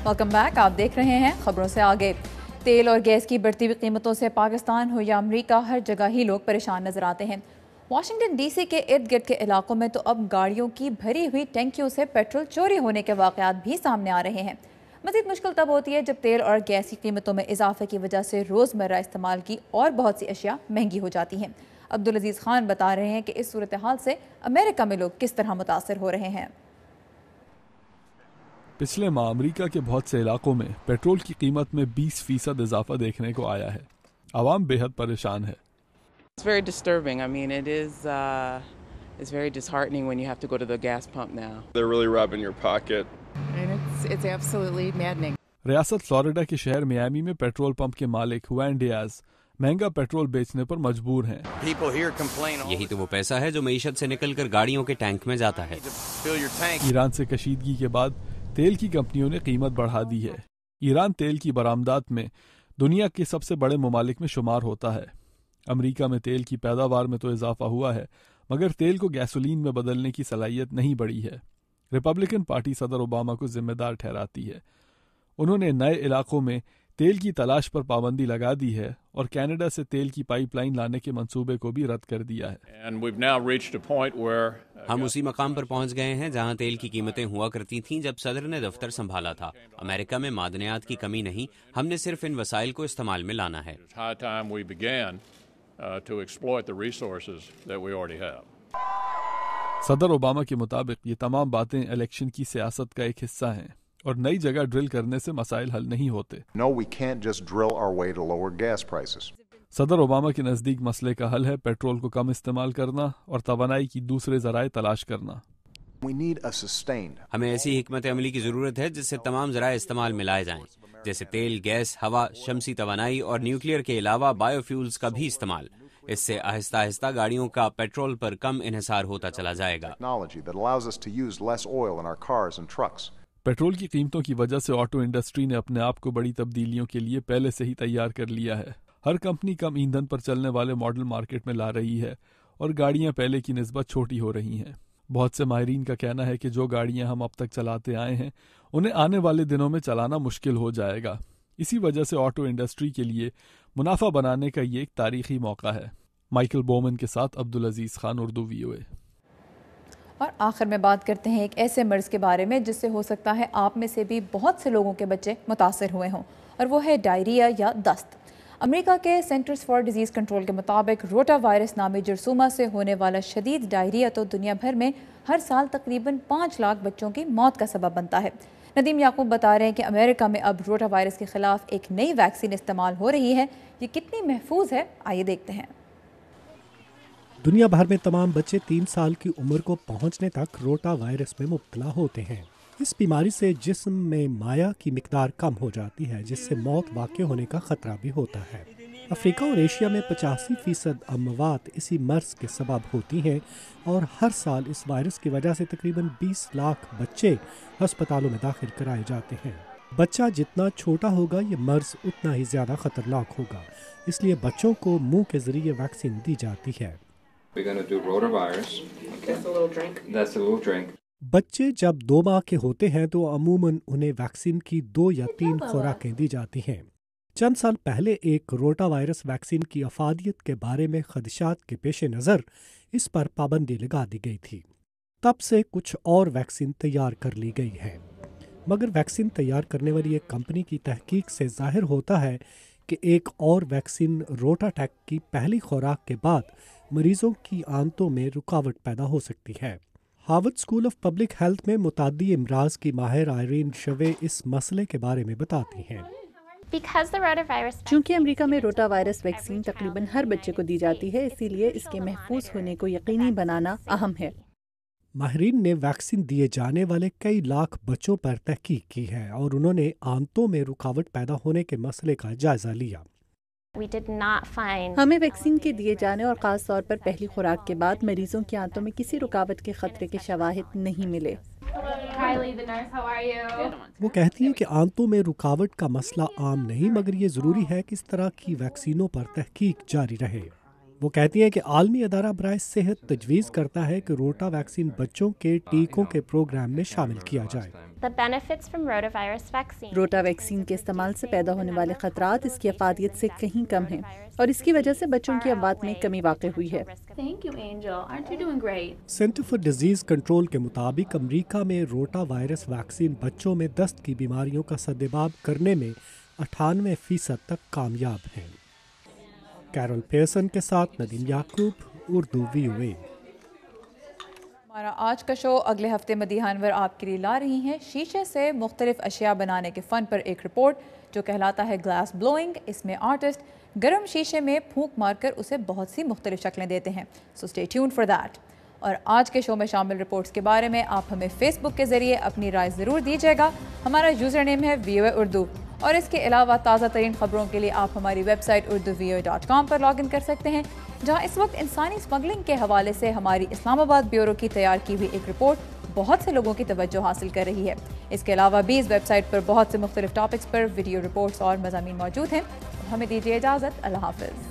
Welcome back. आप देख रहे हैं खबरों से आगे। तेल और गैस की बढ़ती हुई कीमतों से पाकिस्तान हो या अमेरिका, हर जगह ही लोग परेशान नजर आते हैं। वाशिंगटन डीसी के इर्द गिर्द के इलाकों में तो अब गाड़ियों की भरी हुई टैंकियों से पेट्रोल चोरी होने के वाक़यात भी सामने आ रहे हैं। मज़ीद मुश्किल तब होती है जब तेल और गैस की कीमतों में इजाफे की वजह से रोज़मर्रा इस्तेमाल की और बहुत सी अशिया महंगी हो जाती हैं। अब्दुल अजीज़ खान बता रहे हैं कि इस सूरत हाल से अमेरिका में लोग किस तरह मुतासर हो रहे हैं। पिछले माह अमेरिका के बहुत से इलाकों में पेट्रोल की कीमत में 20% इजाफा देखने को आया है। आवाम बेहद परेशान है। It's very disturbing. I mean, it's very disheartening when you have to go to the gas pump now. They're really robbing your pocket. And it's absolutely maddening. रियासत फ्लोरिडा के शहर मियामी में पेट्रोल पंप के मालिक Hwan Diaz महंगा petrol बेचने पर मजबूर हैं। यही तो वो पैसा है जो मईशत से निकलकर गाड़ियों के टैंक में जाता है। ईरान से कशीदगी के बाद तेल की कंपनियों ने कीमत बढ़ा दी है। ईरान तेल की बरामदात में दुनिया के सबसे बड़े ममालिक में शुमार होता है। अमेरिका में तेल की पैदावार में तो इजाफा हुआ है, मगर तेल को गैसोलीन में बदलने की सलाहियत नहीं बढ़ी है। रिपब्लिकन पार्टी सदर ओबामा को जिम्मेदार ठहराती है। उन्होंने नए इलाकों में तेल की तलाश पर पाबंदी लगा दी है और कनाडा से तेल की पाइपलाइन लाने के मंसूबे को भी रद्द कर दिया है। हम उसी मकाम पर पहुंच गए हैं जहां तेल की कीमतें हुआ करती थीं जब सदर ने दफ्तर संभाला था। अमेरिका में मादनियात की कमी नहीं, हमने सिर्फ इन वसाइल को इस्तेमाल में लाना है। सदर ओबामा के मुताबिक ये तमाम बातें इलेक्शन की सियासत का एक हिस्सा हैं और नई जगह ड्रिल करने से मसाइल हल नहीं होते। No, we can't just drill our way to lower gas prices. सदर ओबामा के नज़दीक मसले का हल है पेट्रोल को कम इस्तेमाल करना और तवानाई की दूसरे ज़राए तलाश करना। We need a sustained. हमें ऐसी हिकमत अमली की ज़रूरत है जिससे तमाम ज़राए इस्तेमाल में लाए जाएं, जैसे तेल, गैस, हवा, शमसी तवानाई और न्यूक्लियर के अलावा बायोफ्यूल्स का भी इस्तेमाल। इससे आहिस्ता आहिस्ता गाड़ियों का पेट्रोल पर कम इन्हिसार होता चला जाएगा। Technology that allows us to use less oil in our cars and trucks. Petrol की कीमतों की वजह से ऑटो इंडस्ट्री ने अपने आप को बड़ी तब्दीलियों के लिए पहले से ही तैयार कर लिया है। हर कंपनी कम ईंधन पर चलने वाले मॉडल मार्केट में ला रही है और गाड़ियां पहले की निस्बत छोटी हो रही हैं। बहुत से माहिरीन का कहना है कि जो गाड़ियां हम अब तक चलाते आए हैं उन्हें आने वाले दिनों में चलाना मुश्किल हो जाएगा। इसी वजह से ऑटो इंडस्ट्री के लिए मुनाफा बनाने का ये एक तारीखी मौका है। माइकल बोमन के साथ अब्दुल अजीज़ खान, उर्दू VOA। और आखिर में बात करते हैं एक ऐसे मर्ज़ के बारे में जिससे हो सकता है आप में से भी बहुत से लोगों के बच्चे मुतासर हुए हों, और वो है डायरिया या दस्त। अमेरिका के सेंटर्स फॉर डिजीज़ कंट्रोल के मुताबिक रोटा वायरस नामी जरसूमा से होने वाला शदीद डायरिया तो दुनिया भर में हर साल तकरीबन 5 लाख बच्चों की मौत का सबब बनता है। नदीम याकूब बता रहे हैं कि अमेरिका में अब रोटा वायरस के खिलाफ एक नई वैक्सीन इस्तेमाल हो रही है। ये कितनी महफूज है, आइए देखते हैं। दुनिया भर में तमाम बच्चे 3 साल की उम्र को पहुंचने तक रोटा वायरस में मुब्तला होते हैं। इस बीमारी से जिस्म में माया की मिकदार कम हो जाती है, जिससे मौत वाक़ होने का खतरा भी होता है। अफ्रीका और एशिया में 85% अमवात इसी मर्ज के सबब होती हैं और हर साल इस वायरस की वजह से तकरीबन 20 लाख बच्चे अस्पतालों में दाखिल कराए जाते हैं। बच्चा जितना छोटा होगा ये मर्ज उतना ही ज़्यादा ख़तरनाक होगा, इसलिए बच्चों को मुंह के ज़रिए वैक्सीन दी जाती है। बच्चे जब 2 माह के होते हैं तो अमूमन उन्हें वैक्सीन की 2 या 3 खुराकें दी जाती हैं। चंद साल पहले एक रोटा वायरस वैक्सीन की अफादियत के बारे में खदशात के पेश नज़र इस पर पाबंदी लगा दी गई थी। तब से कुछ और वैक्सीन तैयार कर ली गई है, मगर वैक्सीन तैयार करने वाली एक कंपनी की तहकीक से जाहिर होता है कि एक और वैक्सीन रोटाटैक की पहली खुराक के बाद मरीजों की आंतों में रुकावट पैदा हो सकती है। Harvard school of public health में मुतादी इमराज की माहिर आयरीन शवे इस मसले के बारे में बताती हैं। चूँकि अमेरिका में रोटा वायरस वैक्सीन तकरीबन हर बच्चे को दी जाती है, इसीलिए इसके महफूज होने को यकीनी बनाना अहम है। माहिरीन ने वैक्सीन दिए जाने वाले कई लाख बच्चों पर तहकीक की है और उन्होंने आंतों में रुकावट पैदा होने के मसले का जायजा लिया। हमें वैक्सीन के दिए जाने और ख़ास तौर पर पहली खुराक के बाद मरीजों की आंतों में किसी रुकावट के खतरे के शवाहिद नहीं मिले। वो कहती हैं कि आंतों में रुकावट का मसला आम नहीं, मगर ये ज़रूरी है कि इस तरह की वैक्सीनों पर तहकीक जारी रहे। वो कहती हैं कि आलमी अदारा बराए सेहत तजवीज़ करता है कि रोटा वैक्सीन बच्चों के टीकों के प्रोग्राम में शामिल किया जाए। روٹا ویکسین کے استعمال سے پیدا ہونے والے خطرات اس کی افادیت سے کہیں کم ہیں اور اس کی وجہ سے بچوں کی اموات میں کمی واقع ہوئی ہے۔ سینٹر فار ڈیزیز کنٹرول کے مطابق امریکہ میں روٹا وائرس ویکسین بچوں میں دست کی بیماریوں کا سدباب کرنے میں 98% تک کامیاب ہیں۔ کیرول پیرسن کے ساتھ ندیم یعقوب، اردو VOA۔ ہمارا آج کا شو اگلے ہفتے مدیحہ انور آپ کے لیے لا رہی ہیں شیشے سے مختلف اشیاء بنانے کے فن پر ایک رپورٹ جو کہلاتا ہے گلاس بلوئنگ۔ اس میں آرٹسٹ گرم شیشے میں پھونک مار کر اسے بہت سی مختلف شکلیں دیتے ہیں، so stay tune for that. اور آج کے شو میں شامل رپورٹس کے بارے میں آپ ہمیں فیس بک کے ذریعے اپنی رائے ضرور دیجیے گا۔ ہمارا یوزر نیم ہے VOA اردو، اور اس کے علاوہ تازہ ترین خبروں کے لیے آپ ہماری ویب سائٹ urduvoa.com پر لاگ ان کر سکتے ہیں، جہاں اس وقت انسانی اسمگلنگ کے حوالے سے ہماری اسلام آباد بیورو کی تیار کی ہوئی ایک رپورٹ بہت سے لوگوں کی توجہ حاصل کر رہی ہے۔ اس کے علاوہ بھی اس ویب سائٹ پر بہت سے مختلف ٹاپکس پر ویڈیو رپورٹس اور مضامین موجود ہیں۔ ہمیں دیجیے اجازت، اللہ حافظ۔